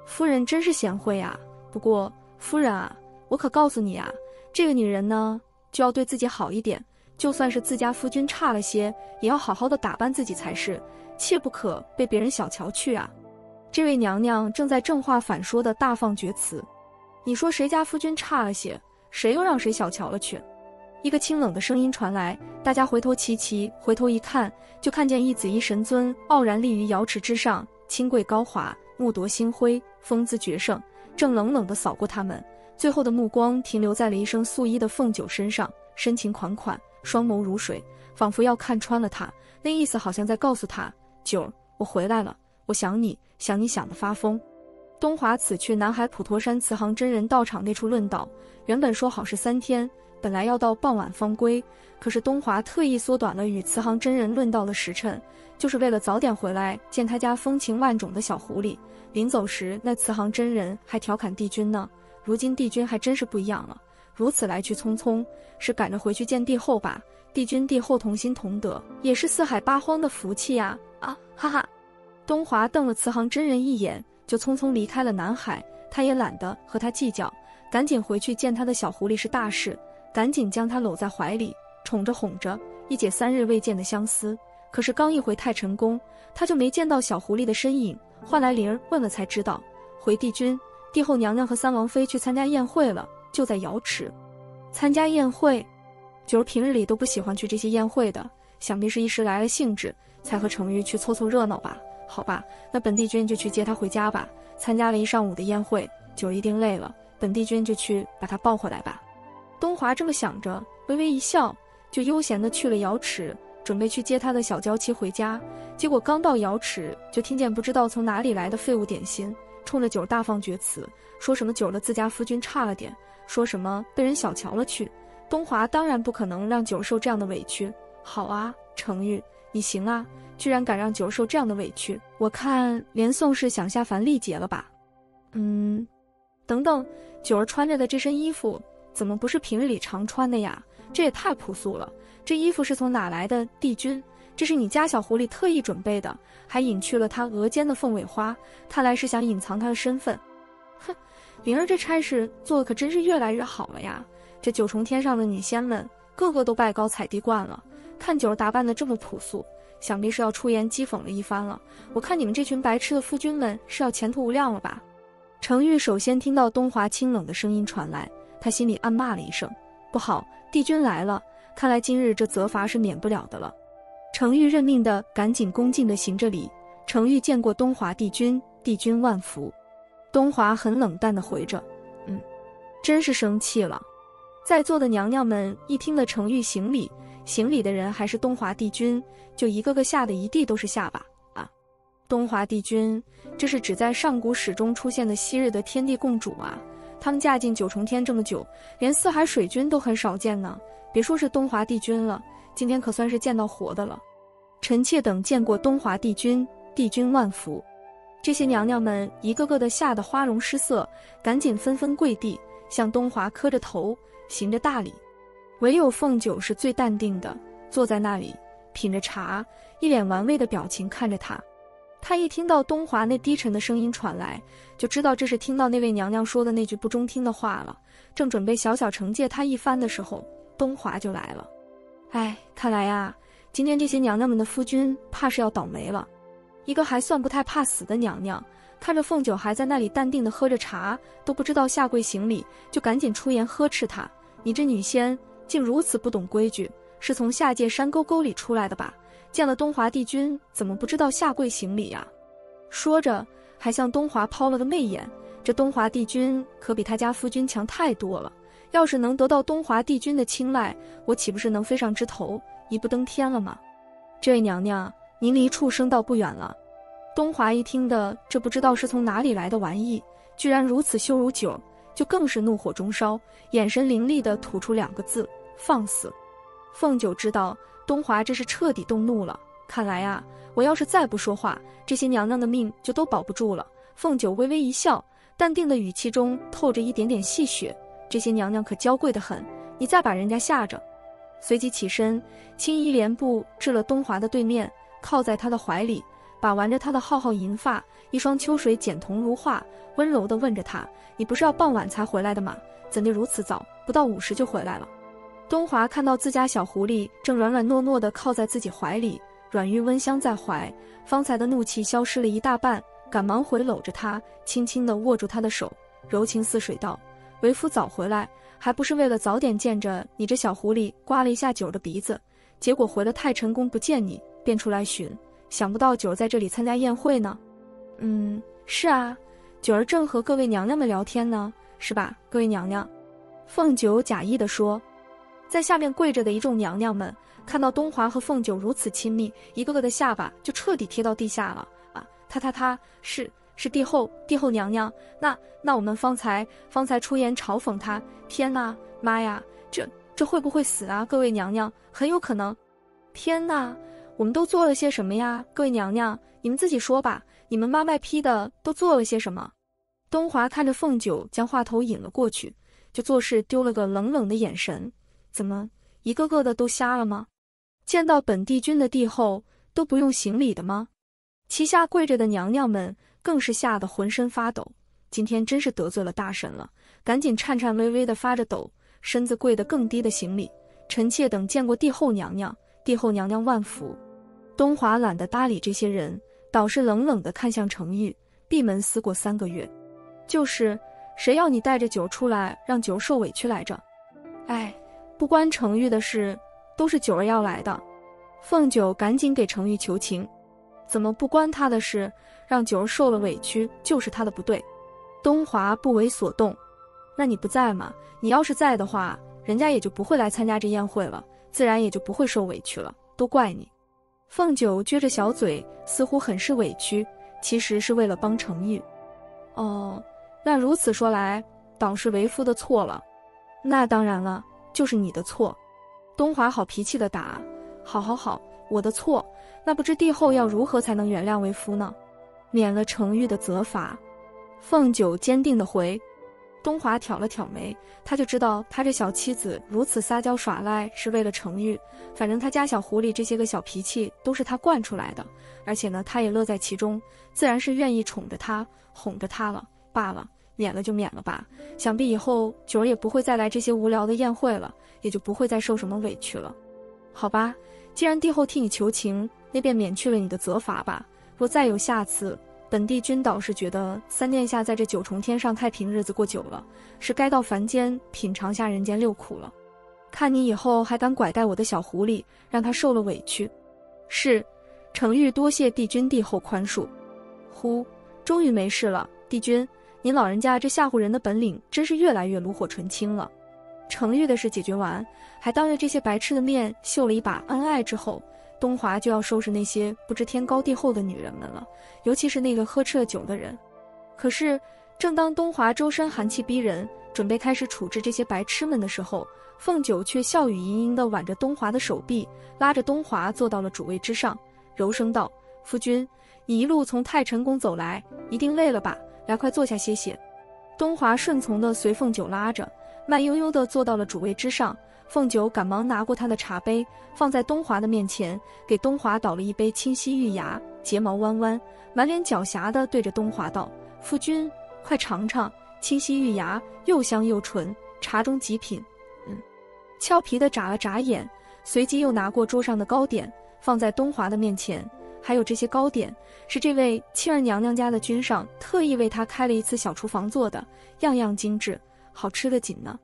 夫人真是贤惠啊，不过夫人啊，我可告诉你啊，这个女人呢，就要对自己好一点，就算是自家夫君差了些，也要好好的打扮自己才是，切不可被别人小瞧去啊。这位娘娘正在正话反说的大放厥词。你说谁家夫君差了些，谁又让谁小瞧了去？一个清冷的声音传来，大家回头齐齐回头一看，就看见一紫衣神尊傲然立于瑶池之上，清贵高华，目夺星辉，风姿绝胜，正冷冷地扫过他们，最后的目光停留在了一身素衣的凤九身上，深情款款，双眸如水，仿佛要看穿了他，那意思好像在告诉他，九儿，我回来了，我想你想得发疯。东华此去南海普陀山慈航真人道场那处论道，原本说好是3天，本来要到傍晚方归，可是东华特意缩短了与慈航真人论道的时辰，就是为了早点回来见他家风情万种的小狐狸。临走时，那慈航真人还调侃帝君呢，如今帝君还真是不一样了，如此来去匆匆，是赶着回去见帝后吧？帝君帝后同心同德，也是四海八荒的福气呀！啊，哈哈！东华瞪了慈航真人一眼，就匆匆离开了南海。他也懒得和他计较，赶紧回去见他的小狐狸是大事，赶紧将他搂在怀里，宠着哄着，一解3日未见的相思。可是刚一回太晨宫，他就没见到小狐狸的身影，唤来灵儿问了才知道，回帝君，帝后娘娘和三王妃去参加宴会了，就在瑶池。参加宴会，九儿平日里都不喜欢去这些宴会的，想必是一时来了兴致，才和程昱去凑凑热闹吧。好吧，那本帝君就去接他回家吧。参加了一上午的宴会，九儿一定累了，本帝君就去把他抱回来吧。东华这么想着，微微一笑，就悠闲地去了瑶池，准备去接他的小娇妻回家。结果刚到瑶池，就听见不知道从哪里来的废物点心冲着九儿大放厥词，说什么九儿的自家夫君差了点，说什么被人小瞧了去。东华当然不可能让九儿受这样的委屈。好啊，程昱，你行啊，居然敢让九儿受这样的委屈，我看连宋氏想下凡历劫了吧。等等，九儿穿着的这身衣服怎么不是平日里常穿的呀？这也太朴素了，这衣服是从哪来的？帝君，这是你家小狐狸特意准备的，还隐去了他额间的凤尾花，看来是想隐藏他的身份。哼，灵儿这差事做的可真是越来越好了呀，这九重天上的女仙们个个都拜高踩低惯了，看九儿打扮的这么朴素，想必是要出言讥讽了一番了。我看你们这群白痴的夫君们是要前途无量了吧。程昱首先听到东华清冷的声音传来，他心里暗骂了一声，不好，帝君来了，看来今日这责罚是免不了的了。程昱认命的赶紧恭敬的行着礼，程昱见过东华帝君，帝君万福。东华很冷淡的回着，真是生气了。在座的娘娘们一听了程昱行礼，行礼的人还是东华帝君，就一个个吓得一地都是下巴。东华帝君，这是只在上古史中出现的昔日的天地共主啊！他们嫁进九重天这么久，连四海水君都很少见呢，别说是东华帝君了，今天可算是见到活的了。臣妾等见过东华帝君，帝君万福。这些娘娘们一个个的吓得花容失色，赶紧纷纷跪地，向东华磕着头，行着大礼。唯有凤九是最淡定的，坐在那里品着茶，一脸玩味的表情看着他。他一听到东华那低沉的声音传来，就知道这是听到那位娘娘说的那句不中听的话了。正准备小小惩戒他一番的时候，东华就来了。看来啊，今天这些娘娘们的夫君怕是要倒霉了。一个还算不太怕死的娘娘，看着凤九还在那里淡定地喝着茶，都不知道下跪行礼，就赶紧出言呵斥他：你这女仙竟如此不懂规矩，是从下界山沟沟里出来的吧？见了东华帝君，怎么不知道下跪行礼呀？说着，还向东华抛了个媚眼。这东华帝君可比他家夫君强太多了，要是能得到东华帝君的青睐，我岂不是能飞上枝头，一步登天了吗？这位娘娘，您离畜生道不远了。东华一听的，这不知道是从哪里来的玩意，居然如此羞辱九，就更是怒火中烧，眼神凌厉地吐出2个字：放肆。凤九知道东华这是彻底动怒了，看来啊，我要是再不说话，这些娘娘的命就都保不住了。凤九微微一笑，淡定的语气中透着一点点戏谑，这些娘娘可娇贵得很，你再把人家吓着。随即起身，轻移莲步至了东华的对面，靠在他的怀里，把玩着他的浩浩银发，一双秋水剪瞳如画，温柔地问着他：你不是要傍晚才回来的吗？怎地如此早，不到50就回来了？东华看到自家小狐狸正软软糯糯地靠在自己怀里，软玉温香在怀，方才的怒气消失了一大半，赶忙回搂着他，轻轻地握住他的手，柔情似水道：为夫早回来，还不是为了早点见着你这小狐狸。刮了一下九儿的鼻子，结果回了太晨宫不见你，便出来寻，想不到九儿在这里参加宴会呢。是啊，九儿正和各位娘娘们聊天呢，是吧，各位娘娘？凤九假意地说。在下面跪着的一众娘娘们看到东华和凤九如此亲密，一个个的下巴就彻底贴到地下了。是帝后娘娘，那我们方才出言嘲讽她，天哪，妈呀，这会不会死啊？各位娘娘，很有可能。天哪，我们都做了些什么呀？各位娘娘，你们自己说吧，你们妈卖批的都做了些什么？东华看着凤九将话头引了过去，就做事丢了个冷冷的眼神。怎么一个个的都瞎了吗？见到本帝君的帝后都不用行礼的吗？旗下跪着的娘娘们更是吓得浑身发抖，今天真是得罪了大神了，赶紧颤颤巍巍的发着抖，身子跪得更低的行礼：臣妾等见过帝后娘娘，帝后娘娘万福。东华懒得搭理这些人，倒是冷冷地看向程昱，闭门思过3个月，就是谁要你带着九出来让九受委屈来着？不关程昱的事，都是九儿要来的。凤九赶紧给程昱求情，怎么不关他的事，让九儿受了委屈就是他的不对。东华不为所动，那你不在吗？你要是在的话，人家也就不会来参加这宴会了，自然也就不会受委屈了，都怪你。凤九撅着小嘴，似乎很是委屈，其实是为了帮程昱。哦，那如此说来，倒是为夫的错了。那当然了，就是你的错。东华好脾气的打，好，我的错，那不知帝后要如何才能原谅为夫呢？免了程昱的责罚。凤九坚定地回。东华挑了挑眉，他就知道他这小妻子如此撒娇耍赖是为了程昱，反正他家小狐狸这些个小脾气都是他惯出来的，而且呢，他也乐在其中，自然是愿意宠着他，哄着他了。罢了，免了就免了吧，想必以后九儿也不会再来这些无聊的宴会了，也就不会再受什么委屈了。好吧，既然帝后替你求情，那便免去了你的责罚吧。若再有下次，本帝君倒是觉得三殿下在这九重天上太平日子过久了，是该到凡间品尝下人间六苦了。看你以后还敢拐带我的小狐狸，让他受了委屈。是，程昱多谢帝君帝后宽恕。呼，终于没事了，帝君，您老人家这吓唬人的本领真是越来越炉火纯青了。程昱的事解决完，还当着这些白痴的面秀了一把恩爱之后，东华就要收拾那些不知天高地厚的女人们了，尤其是那个喝吃了酒的人。可是正当东华周身寒气逼人，准备开始处置这些白痴们的时候，凤九却笑语盈盈地挽着东华的手臂，拉着东华坐到了主位之上，柔声道：夫君，你一路从太晨宫走来，一定累了吧？来，快坐下歇歇。东华顺从地随凤九拉着，慢悠悠地坐到了主位之上。凤九赶忙拿过他的茶杯，放在东华的面前，给东华倒了一杯清溪玉芽，睫毛弯弯，满脸狡黠地对着东华道：夫君，快尝尝，清溪玉芽又香又纯，茶中极品。俏皮地眨了眨眼，随即又拿过桌上的糕点，放在东华的面前。还有这些糕点是这位沁儿娘娘家的君上特意为他开了一次小厨房做的，样样精致，好吃得紧呢。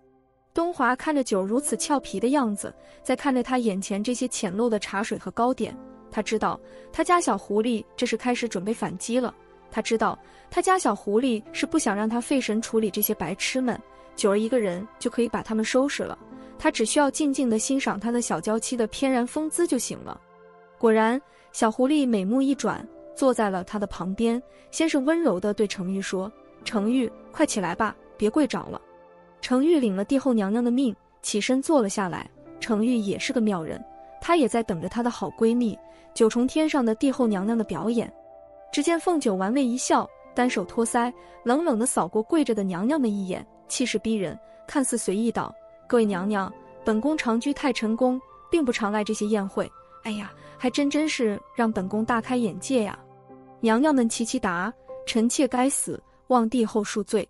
东华看着九如此俏皮的样子，再看着他眼前这些浅陋的茶水和糕点，他知道他家小狐狸这是开始准备反击了。他知道他家小狐狸是不想让他费神处理这些白痴们，九儿一个人就可以把他们收拾了，他只需要静静地欣赏他的小娇妻的翩然风姿就行了。果然，小狐狸美目一转，坐在了他的旁边，先是温柔地对程昱说：程昱，快起来吧，别跪着了。程昱领了帝后娘娘的命，起身坐了下来。程昱也是个妙人，她也在等着她的好闺蜜九重天上的帝后娘娘的表演。只见凤九玩味一笑，单手托腮，冷冷地扫过跪着的娘娘们一眼，气势逼人，看似随意道：各位娘娘，本宫常居太晨宫，并不常来这些宴会，哎呀，还真是让本宫大开眼界呀。娘娘们齐齐答：臣妾该死，望帝后恕罪。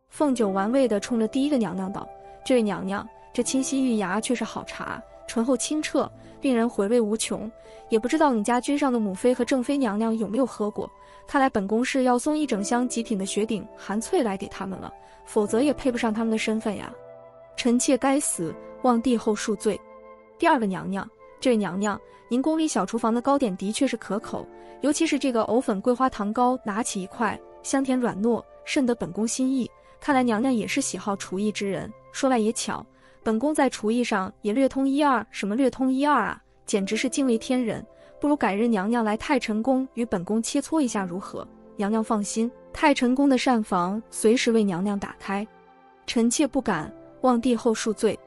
凤九玩味地冲着第一个娘娘道：这位娘娘，这清溪玉芽却是好茶，醇厚清澈，令人回味无穷，也不知道你家君上的母妃和正妃娘娘有没有喝过，看来本宫是要送一整箱极品的雪顶寒翠来给他们了，否则也配不上他们的身份呀。臣妾该死，望帝后恕罪。第二个娘娘，这位娘娘，您宫里小厨房的糕点的确是可口，尤其是这个藕粉桂花糖糕，拿起一块，香甜软糯，甚得本宫心意。看来娘娘也是喜好厨艺之人，说来也巧，本宫在厨艺上也略通一二。什么略通一二啊，简直是惊为天人。不如改日娘娘来太晨宫与本宫切磋一下如何？娘娘放心，太晨宫的膳房随时为娘娘打开。臣妾不敢，望帝后恕罪。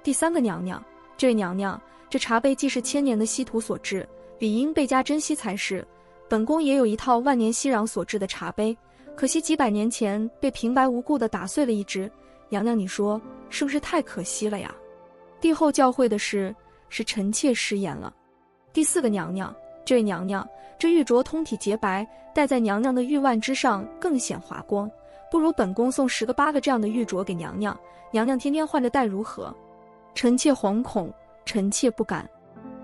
第三个娘娘，这位娘娘，这茶杯既是千年的稀土所制，理应倍加珍惜才是。本宫也有一套万年熙壤所制的茶杯，可惜几百年前被平白无故地打碎了一只，娘娘你说是不是太可惜了呀？帝后教诲的是臣妾失言了。第四个娘娘，这位娘娘，这玉镯通体洁白，戴在娘娘的玉腕之上更显华光，不如本宫送10个8个这样的玉镯给娘娘，娘娘天天换着戴如何？臣妾惶恐，臣妾不敢。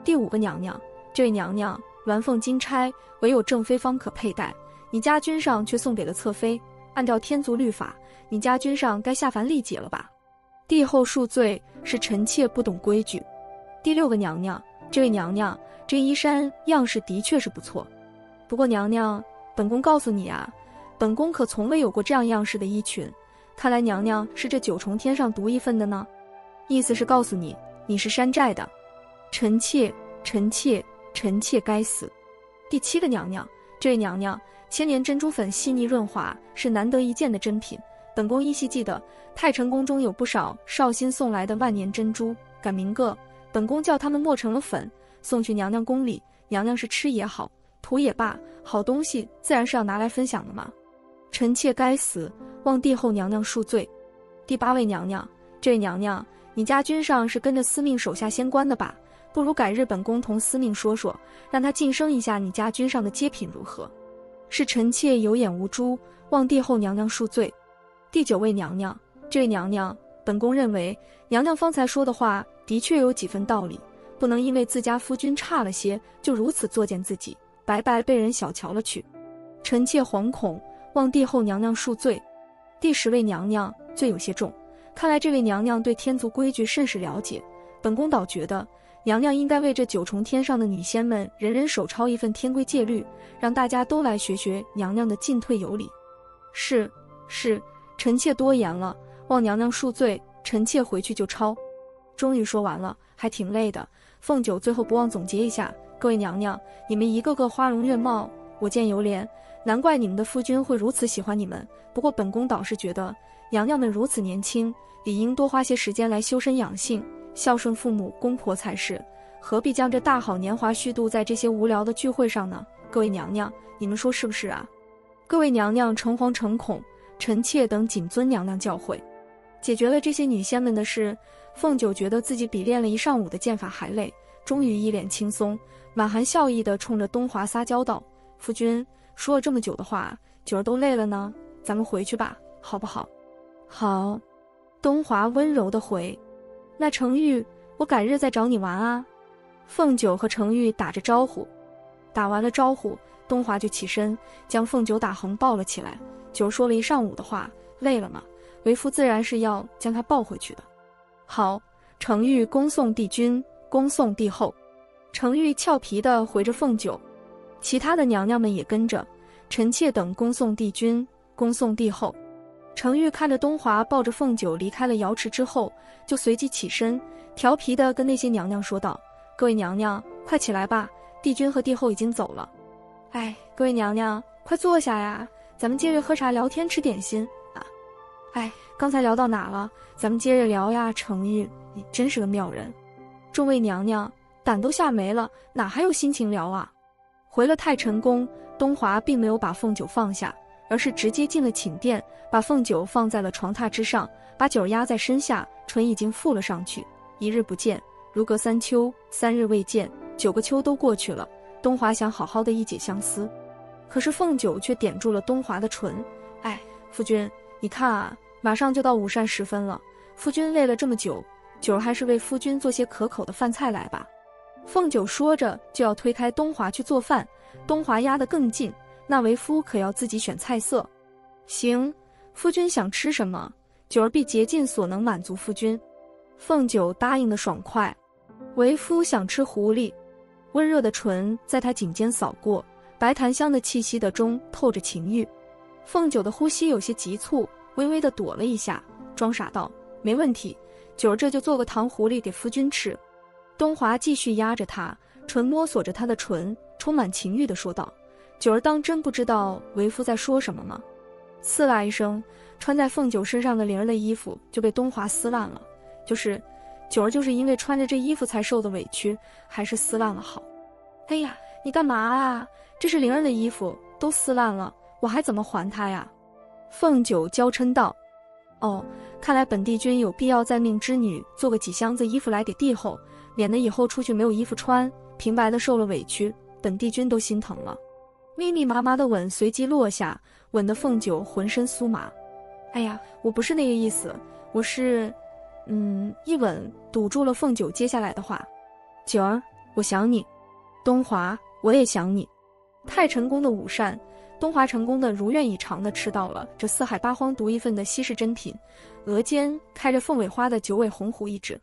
第五个娘娘，这位娘娘，鸾凤金钗唯有正妃方可佩戴，你家君上却送给了侧妃，按照天族律法，你家君上该下凡历劫了吧？帝后恕罪，是臣妾不懂规矩。第六个娘娘，这位娘娘，这衣衫样式的确是不错，不过娘娘，本宫告诉你啊，本宫可从未有过这样样式的衣裙，看来娘娘是这9重天上独一份的呢。意思是告诉你，你是山寨的。臣妾该死。第7个娘娘，这位娘娘，千年珍珠粉细腻润滑，是难得一见的珍品。本宫依稀记得，太晨宫中有不少绍兴送来的万年珍珠，赶明个，本宫叫他们磨成了粉，送去娘娘宫里。娘娘是吃也好，图也罢，好东西自然是要拿来分享的嘛。臣妾该死，望帝后娘娘恕罪。第8位娘娘，这位娘娘，你家君上是跟着司命手下仙官的吧？不如改日本宫同司命说说，让他晋升一下你家君上的阶品如何？是臣妾有眼无珠，望帝后娘娘恕罪。第9位娘娘，这位娘娘，本宫认为娘娘方才说的话的确有几分道理，不能因为自家夫君差了些，就如此作践自己，白白被人小瞧了去。臣妾惶恐，望帝后娘娘恕罪。第10位娘娘，罪有些重，看来这位娘娘对天族规矩甚是了解，本宫倒觉得娘娘应该为这9重天上的女仙们人人手抄一份天规戒律，让大家都来学学娘娘的进退有礼。是，臣妾多言了，望娘娘恕罪，臣妾回去就抄。终于说完了，还挺累的。凤九最后不忘总结一下，各位娘娘，你们一个个花容月貌，我见犹怜，难怪你们的夫君会如此喜欢你们。不过本宫倒是觉得，娘娘们如此年轻，理应多花些时间来修身养性，孝顺父母公婆才是，何必将这大好年华虚度在这些无聊的聚会上呢？各位娘娘，你们说是不是啊？各位娘娘诚惶诚恐，臣妾等谨遵娘娘教诲。解决了这些女仙们的事，凤九觉得自己比练了一上午的剑法还累，终于一脸轻松，满含笑意地冲着东华撒娇道：“夫君，说了这么久的话，九儿都累了呢，咱们回去吧，好不好？”“好。”东华温柔地回。“那程玉，我改日再找你玩啊。”凤九和程玉打着招呼。打完了招呼，东华就起身将凤九打横抱了起来。九儿说了一上午的话，累了嘛，为夫自然是要将他抱回去的。好，程玉恭送帝君，恭送帝后。程玉俏皮地回着凤九，其他的娘娘们也跟着，臣妾等恭送帝君，恭送帝后。程玉看着东华抱着凤九离开了瑶池之后，就随即起身，调皮地跟那些娘娘说道：“各位娘娘，快起来吧，帝君和帝后已经走了。哎，各位娘娘，快坐下呀，咱们接着喝茶聊天吃点心啊。哎，刚才聊到哪了？咱们接着聊呀。程玉，你真是个妙人。众位娘娘胆都吓没了，哪还有心情聊啊？”回了太晨宫，东华并没有把凤九放下，而是直接进了寝殿，把凤九放在了床榻之上，把九压在身下，唇已经附了上去。一日不见，如隔三秋；3日未见，9个秋都过去了。东华想好好的一解相思，可是凤九却点住了东华的唇。“哎，夫君，你看啊，马上就到午膳时分了，夫君累了这么久，九儿还是为夫君做些可口的饭菜来吧。”凤九说着就要推开东华去做饭，东华压得更近：“那为夫可要自己选菜色。”“行，夫君想吃什么，九儿必竭尽所能满足夫君。”凤九答应得爽快：“为夫想吃狐狸。”温热的唇在他颈间扫过，白檀香的气息的中透着情欲。凤九的呼吸有些急促，微微地躲了一下，装傻道：“没问题，九儿这就做个糖狐狸给夫君吃。”东华继续压着他，唇摸索着他的唇，充满情欲地说道：“九儿当真不知道为夫在说什么吗？”刺啦一声，穿在凤九身上的灵儿的衣服就被东华撕烂了。九儿就是因为穿着这衣服才受的委屈，还是撕烂了好。“哎呀，你干嘛啊？这是灵儿的衣服，都撕烂了，我还怎么还他呀？”凤九娇嗔道。“哦，看来本帝君有必要再命织女做个几箱子衣服来给帝后，免得以后出去没有衣服穿，平白的受了委屈，本帝君都心疼了。”密密麻麻的吻随即落下，吻得凤九浑身酥麻。“哎呀，我不是那个意思，我是……”一吻堵住了凤九接下来的话。“九儿，我想你。”“东华，我也想你。”太晨宫的午膳，东华成功的如愿以偿的吃到了这4海8荒独一份的稀世珍品，额间开着凤尾花的9尾红狐一只。